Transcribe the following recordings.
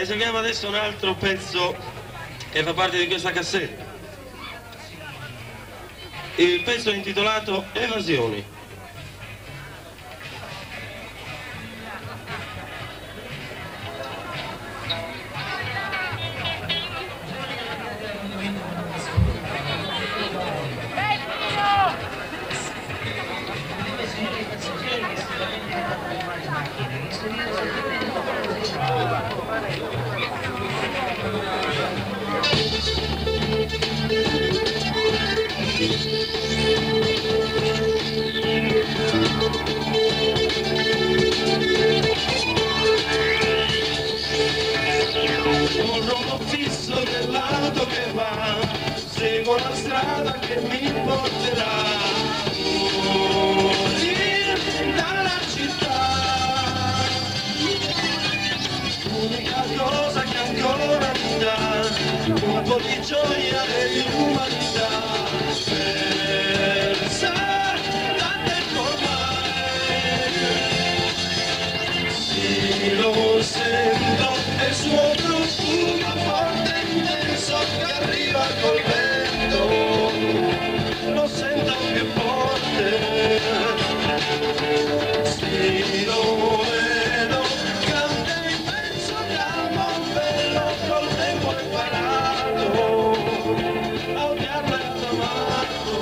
eseguiamo adesso un altro pezzo che fa parte di questa cassetta. Il pezzo è intitolato Evasioni. Un rogo fisso dell'auto che va, seguo la strada che mi porterà fuori dalla città. L'unica cosa che ancora mi dà un po' di gioia e di umanità, persa da tempo ormai. Sì, lo sento, è il suo profumo forte e intenso che arriva col vento, lo sento più forte. Sì, lo vedo, cambia immenso, calmo, bello, col tempo ho imparato a odiarlo e ad amarlo.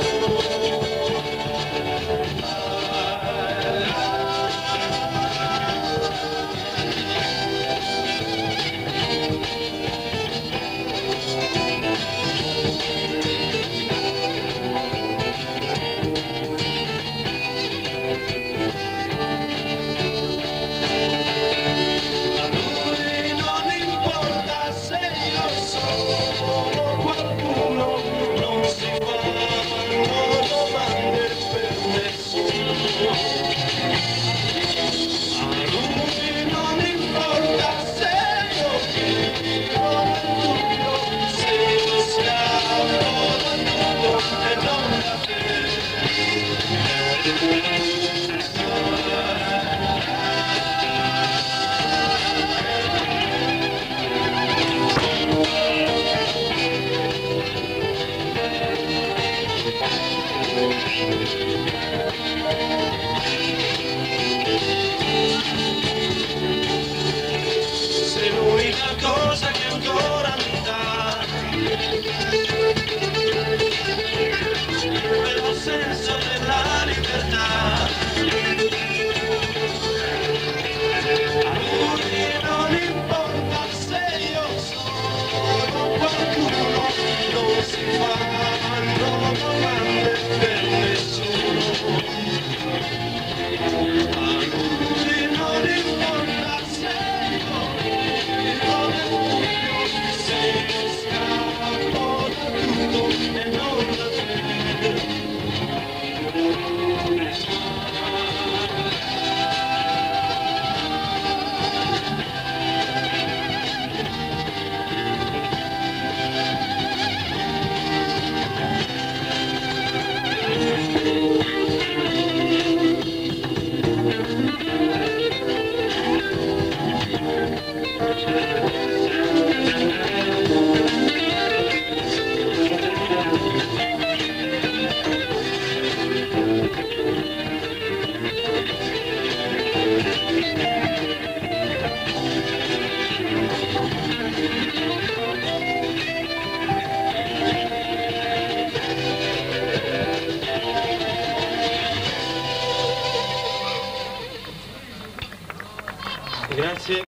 Se l'unica cosa che ancora mi dà quello senso della libertà, a lui non importa se io sono qualcuno, non si fanno domande per nessuno. A lui non importa se io vivo nel buio, se io scappo da tutto e non da te. Grazie.